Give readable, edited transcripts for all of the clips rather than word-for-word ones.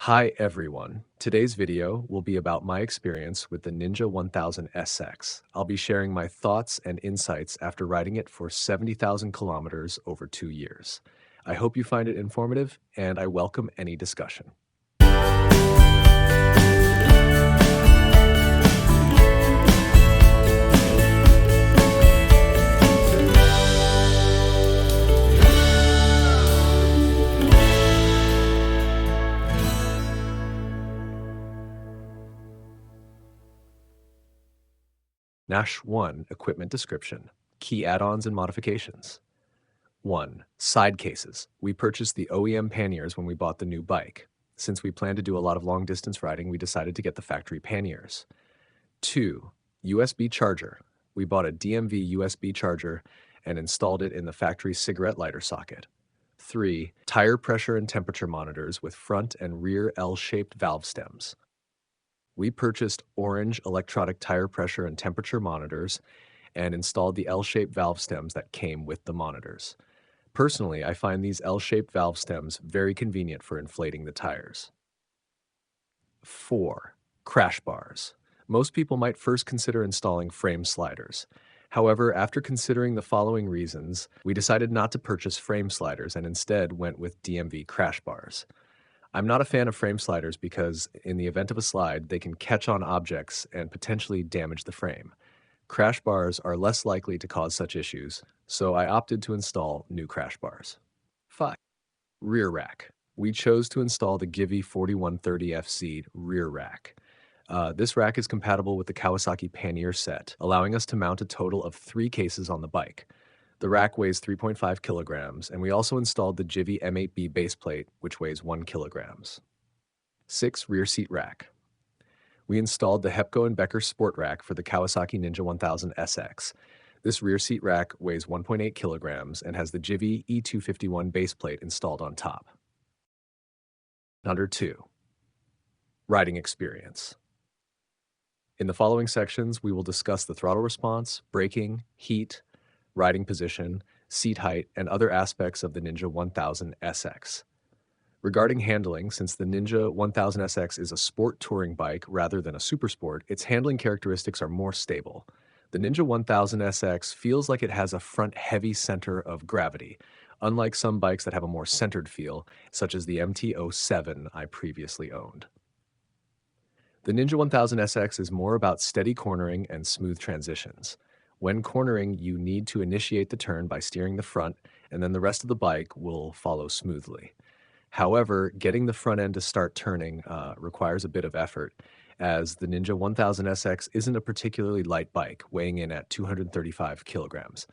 Hi everyone. Today's video will be about my experience with the Ninja 1000 SX. I'll be sharing my thoughts and insights after riding it for 70,000 kilometers over 2 years. I hope you find it informative and I welcome any discussion. Nash 1 Equipment Description. Key add-ons and modifications. 1. Side cases. We purchased the OEM panniers when we bought the new bike. Since we plan to do a lot of long-distance riding, we decided to get the factory panniers. 2. USB charger. We bought a DMV USB charger and installed it in the factory cigarette lighter socket. 3. Tire pressure and temperature monitors with front and rear L-shaped valve stems. We purchased orange electronic tire pressure and temperature monitors and installed the L-shaped valve stems that came with the monitors. Personally, I find these L-shaped valve stems very convenient for inflating the tires. 4. Crash bars. Most people might first consider installing frame sliders. However, after considering the following reasons, we decided not to purchase frame sliders and instead went with DMV crash bars. I'm not a fan of frame sliders because, in the event of a slide, they can catch on objects and potentially damage the frame. Crash bars are less likely to cause such issues, so I opted to install new crash bars. 5. Rear rack. We chose to install the Givi 4130FC rear rack. This rack is compatible with the Kawasaki pannier set, allowing us to mount a total of 3 cases on the bike. The rack weighs 3.5 kilograms, and we also installed the Givi M8B base plate, which weighs 1 kilograms. 6. Rear seat rack. We installed the Hepco and Becker Sport Rack for the Kawasaki Ninja 1000 SX. This rear seat rack weighs 1.8 kilograms and has the Givi E251 base plate installed on top. Number 2. Riding experience. In the following sections, we will discuss the throttle response, braking, heat, riding position, seat height, and other aspects of the Ninja 1000 SX. Regarding handling, since the Ninja 1000 SX is a sport touring bike rather than a supersport, its handling characteristics are more stable. The Ninja 1000 SX feels like it has a front-heavy center of gravity, unlike some bikes that have a more centered feel, such as the MT-07 I previously owned. The Ninja 1000 SX is more about steady cornering and smooth transitions. When cornering, you need to initiate the turn by steering the front, and then the rest of the bike will follow smoothly. However, getting the front end to start turning requires a bit of effort, as the Ninja 1000 SX isn't a particularly light bike, weighing in at 235 kilograms.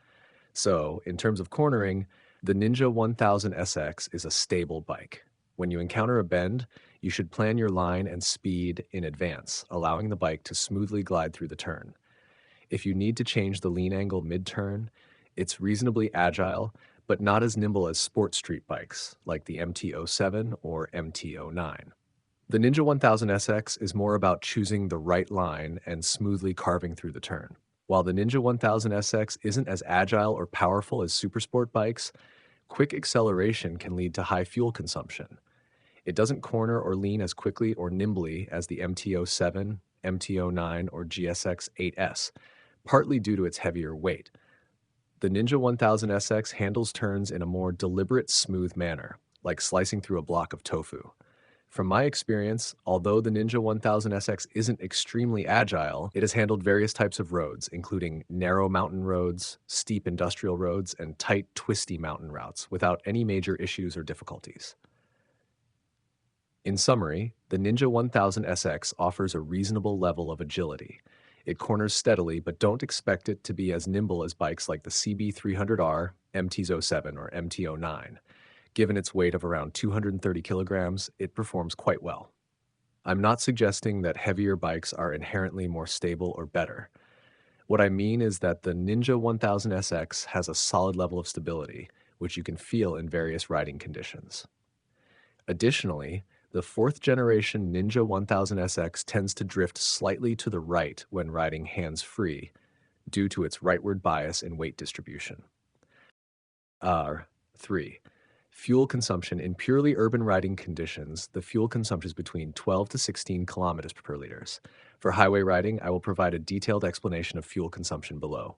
So, in terms of cornering, the Ninja 1000 SX is a stable bike. When you encounter a bend, you should plan your line and speed in advance, allowing the bike to smoothly glide through the turn. If you need to change the lean angle mid-turn, it's reasonably agile, but not as nimble as sport street bikes like the MT-07 or MT-09. The Ninja 1000 SX is more about choosing the right line and smoothly carving through the turn. While the Ninja 1000 SX isn't as agile or powerful as supersport bikes, quick acceleration can lead to high fuel consumption. It doesn't corner or lean as quickly or nimbly as the MT-07, MT-09, or GSX 8S, partly due to its heavier weight. The Ninja 1000 SX handles turns in a more deliberate, smooth manner, like slicing through a block of tofu. From my experience, although the Ninja 1000 SX isn't extremely agile, it has handled various types of roads, including narrow mountain roads, steep industrial roads, and tight, twisty mountain routes, without any major issues or difficulties. In summary, the Ninja 1000 SX offers a reasonable level of agility. It corners steadily, but don't expect it to be as nimble as bikes like the CB300R, MT-07, or MT-09. Given its weight of around 230 kilograms, it performs quite well. I'm not suggesting that heavier bikes are inherently more stable or better. What I mean is that the Ninja 1000 SX has a solid level of stability, which you can feel in various riding conditions. Additionally, the 4th generation Ninja 1000 SX tends to drift slightly to the right when riding hands-free, due to its rightward bias and weight distribution. 3. Fuel consumption in purely urban riding conditions, the fuel consumption is between 12 to 16 kilometers per liters. For highway riding, I will provide a detailed explanation of fuel consumption below.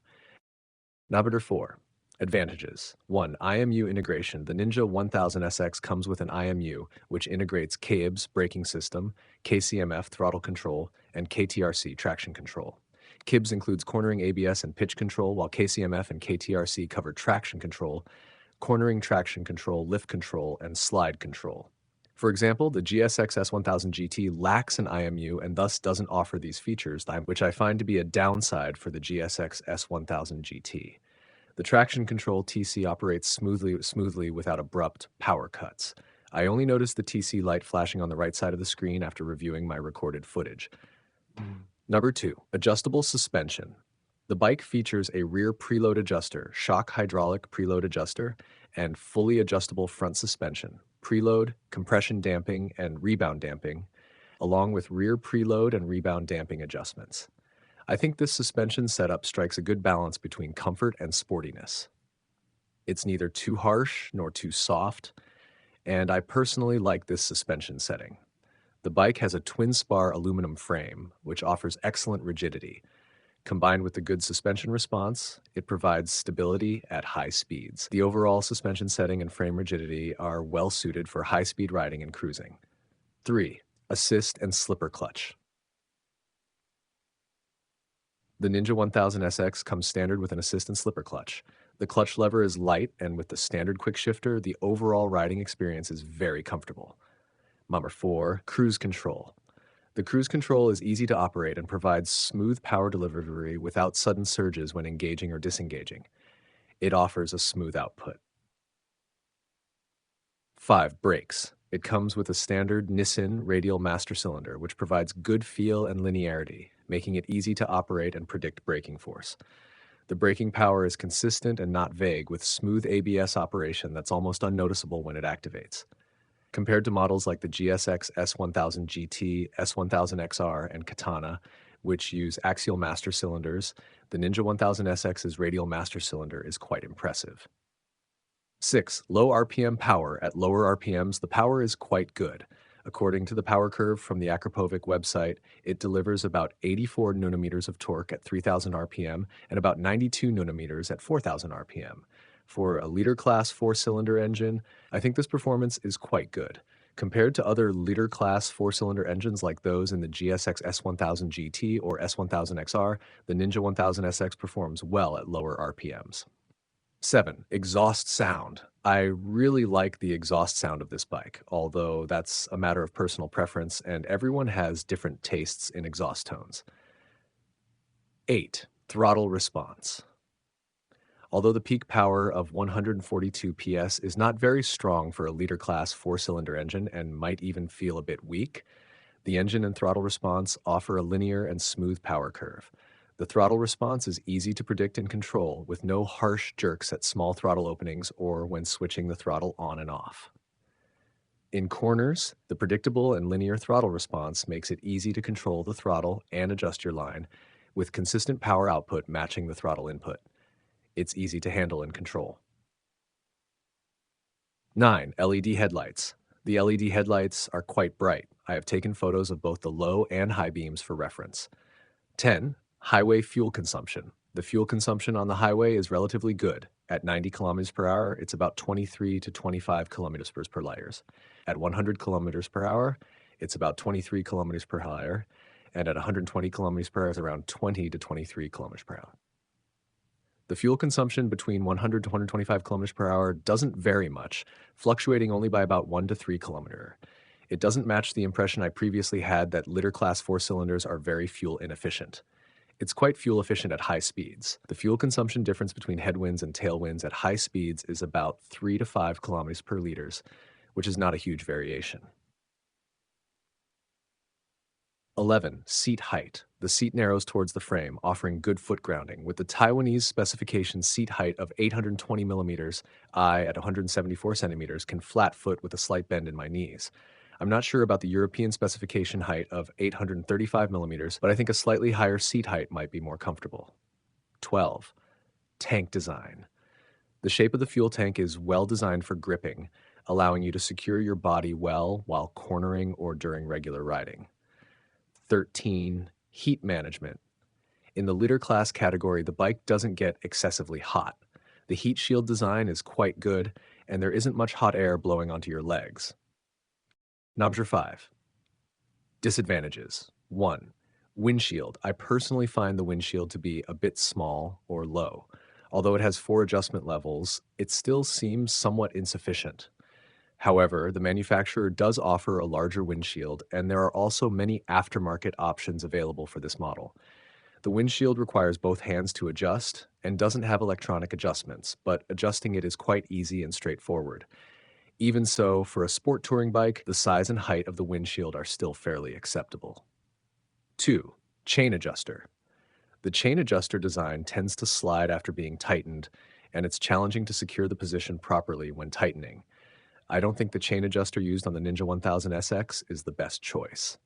Number 4. Advantages. 1. IMU integration. The Ninja 1000SX comes with an IMU, which integrates KIBS braking system, KCMF throttle control, and KTRC traction control. KIBS includes cornering ABS and pitch control, while KCMF and KTRC cover traction control, cornering traction control, lift control, and slide control. For example, the GSX S1000 GT lacks an IMU and thus doesn't offer these features, which I find to be a downside for the GSX S1000 GT. The traction control TC operates smoothly without abrupt power cuts. I only noticed the TC light flashing on the right side of the screen after reviewing my recorded footage. Number 2. Adjustable suspension. The bike features a rear preload adjuster, shock hydraulic preload adjuster, and fully adjustable front suspension, preload, compression damping, and rebound damping, along with rear preload and rebound damping adjustments. I think this suspension setup strikes a good balance between comfort and sportiness. It's neither too harsh nor too soft, and I personally like this suspension setting. The bike has a twin-spar aluminum frame, which offers excellent rigidity. Combined with the good suspension response, it provides stability at high speeds. The overall suspension setting and frame rigidity are well suited for high-speed riding and cruising. 3. Assist and slipper clutch. The Ninja 1000SX comes standard with an assist and slipper clutch. The clutch lever is light, and with the standard quick shifter, the overall riding experience is very comfortable. Number 4. Cruise control. The cruise control is easy to operate and provides smooth power delivery without sudden surges when engaging or disengaging. It offers a smooth output. 5. Brakes. It comes with a standard Nissin radial master cylinder, which provides good feel and linearity, making it easy to operate and predict braking force. The braking power is consistent and not vague, with smooth ABS operation that's almost unnoticeable when it activates. Compared to models like the GSX S1000 GT, S1000XR, and Katana, which use axial master cylinders, the Ninja 1000SX's radial master cylinder is quite impressive. 6. Low RPM power. At lower RPMs, the power is quite good. According to the power curve from the Akrapovic website, it delivers about 84 newton-meters of torque at 3,000 RPM and about 92 newton-meters at 4,000 RPM. For a liter-class four-cylinder engine, I think this performance is quite good. Compared to other liter-class four-cylinder engines like those in the GSX S1000 GT or S1000XR, the Ninja 1000SX performs well at lower RPMs. 7. Exhaust sound. I really like the exhaust sound of this bike, although that's a matter of personal preference and everyone has different tastes in exhaust tones. 8. Throttle response. Although the peak power of 142 PS is not very strong for a liter-class four-cylinder engine and might even feel a bit weak, the engine and throttle response offer a linear and smooth power curve. The throttle response is easy to predict and control, with no harsh jerks at small throttle openings or when switching the throttle on and off. In corners, the predictable and linear throttle response makes it easy to control the throttle and adjust your line, with consistent power output matching the throttle input. It's easy to handle and control. 9. LED headlights. The LED headlights are quite bright. I have taken photos of both the low and high beams for reference. 10. Highway fuel consumption. The fuel consumption on the highway is relatively good. At 90 kilometers per hour, it's about 23 to 25 kilometers per liters. At 100 kilometers per hour, it's about 23 kilometers per liter, and at 120 kilometers per hour, it's around 20 to 23 kilometers per hour. The fuel consumption between 100 to 125 kilometers per hour doesn't vary much, fluctuating only by about 1 to 3 kilometers. It doesn't match the impression I previously had that liter-class four-cylinders are very fuel inefficient. It's quite fuel efficient at high speeds. The fuel consumption difference between headwinds and tailwinds at high speeds is about 3 to 5 kilometers per liters, which is not a huge variation. 11. Seat height. The seat narrows towards the frame, offering good foot grounding. With the Taiwanese specification seat height of 820 millimeters, I, at 174 centimeters, can flat foot with a slight bend in my knees. I'm not sure about the European specification height of 835 millimeters, but I think a slightly higher seat height might be more comfortable. 12. Tank design. The shape of the fuel tank is well designed for gripping. allowing you to secure your body well while cornering or during regular riding. 13. Heat management. In the litter class category, the bike doesn't get excessively hot. The heat shield design is quite good, and there isn't much hot air blowing onto your legs. Number 5. Disadvantages. 1. Windshield. I personally find the windshield to be a bit small or low. Although it has 4 adjustment levels, it still seems somewhat insufficient. However, the manufacturer does offer a larger windshield, and there are also many aftermarket options available for this model. The windshield requires both hands to adjust and doesn't have electronic adjustments, but adjusting it is quite easy and straightforward. Even so, for a sport touring bike, the size and height of the windshield are still fairly acceptable. 2. Chain adjuster. The chain adjuster design tends to slide after being tightened, and it's challenging to secure the position properly when tightening. I don't think the chain adjuster used on the Ninja 1000 SX is the best choice.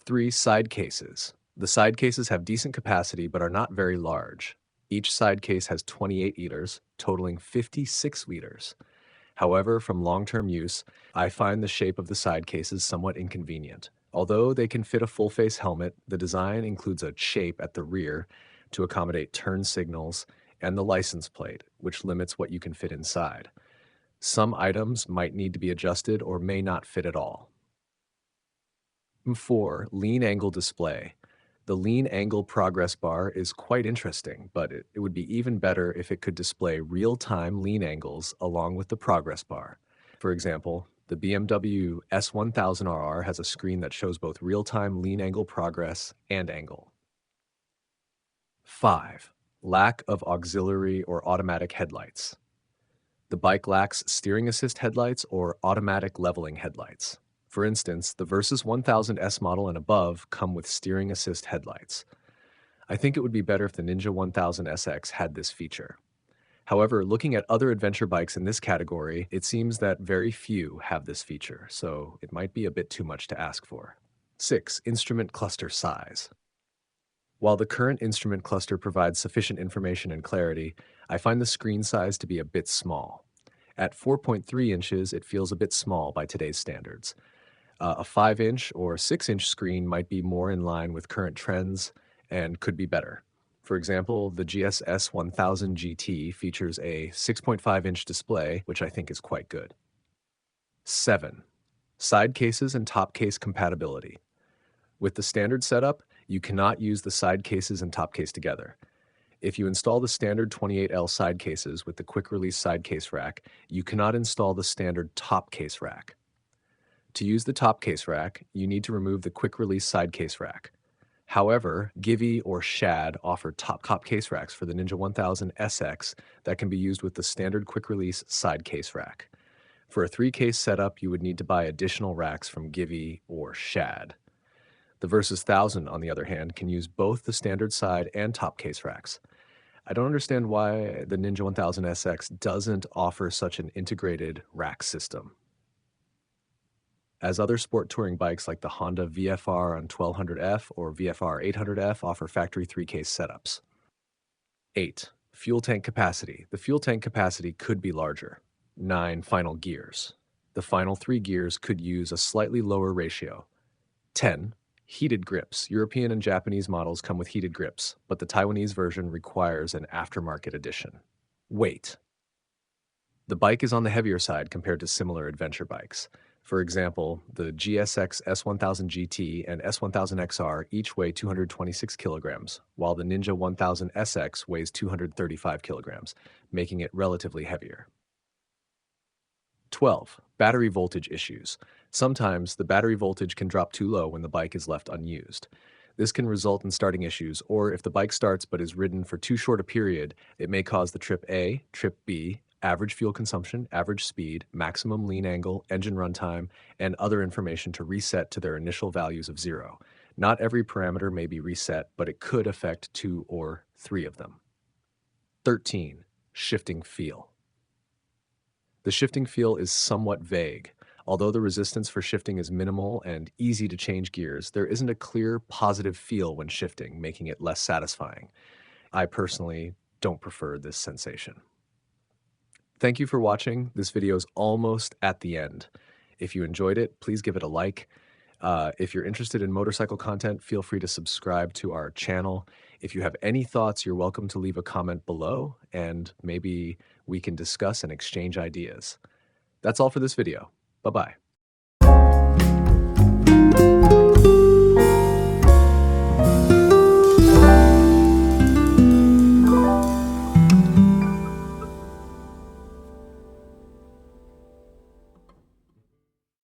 3. Side cases. The side cases have decent capacity but are not very large. Each side case has 28 liters, totaling 56 liters. However, from long-term use, I find the shape of the side cases somewhat inconvenient. Although they can fit a full-face helmet, the design includes a shape at the rear to accommodate turn signals and the license plate, which limits what you can fit inside. Some items might need to be adjusted or may not fit at all. 4. Lean angle display. The lean angle progress bar is quite interesting, but it would be even better if it could display real-time lean angles along with the progress bar. For example, the BMW S1000RR has a screen that shows both real-time lean angle progress and angle. 5. Lack of auxiliary or automatic headlights. The bike lacks steering assist headlights or automatic leveling headlights. For instance, the Versys 1000S model and above come with steering assist headlights. I think it would be better if the Ninja 1000 SX had this feature. However, looking at other adventure bikes in this category, it seems that very few have this feature, so it might be a bit too much to ask for. 6. Instrument cluster size. While the current instrument cluster provides sufficient information and clarity, I find the screen size to be a bit small. At 4.3 inches, it feels a bit small by today's standards. A 5-inch or 6-inch screen might be more in line with current trends and could be better. For example, the GSS 1000 GT features a 6.5-inch display, which I think is quite good. 7. Side cases and top case compatibility. With the standard setup, you cannot use the side cases and top case together. If you install the standard 28L side cases with the quick release side case rack, you cannot install the standard top case rack. To use the top case rack, you need to remove the quick release side case rack. However, Givi or Shad offer top case racks for the Ninja 1000 SX that can be used with the standard quick release side case rack. For a 3-case setup, you would need to buy additional racks from Givi or Shad. The Versys 1000, on the other hand, can use both the standard side and top case racks. I don't understand why the Ninja 1000 SX doesn't offer such an integrated rack system, as other sport touring bikes like the Honda VFR on 1200F or VFR 800F offer factory 3-case setups. 8. Fuel tank capacity. The fuel tank capacity could be larger. 9. Final gears. The final 3 gears could use a slightly lower ratio. 10. Heated grips. European and Japanese models come with heated grips, but the Taiwanese version requires an aftermarket edition. Weight. The bike is on the heavier side compared to similar adventure bikes. For example, the GSX S1000 GT and S1000 XR each weigh 226 kilograms, while the Ninja 1000 SX weighs 235 kilograms, making it relatively heavier. 12. Battery voltage issues. Sometimes the battery voltage can drop too low when the bike is left unused. This can result in starting issues, or if the bike starts but is ridden for too short a period, it may cause the trip A, trip B, average fuel consumption, average speed, maximum lean angle, engine runtime, and other information to reset to their initial values of 0. Not every parameter may be reset, but it could affect 2 or 3 of them. 13. Shifting feel. The shifting feel is somewhat vague. Although the resistance for shifting is minimal and easy to change gears, there isn't a clear positive feel when shifting, making it less satisfying. I personally don't prefer this sensation. Thank you for watching. This video is almost at the end. If you enjoyed it, please give it a like. If you're interested in motorcycle content, feel free to subscribe to our channel. If you have any thoughts, you're welcome to leave a comment below, and maybe we can discuss and exchange ideas. That's all for this video. Bye-bye.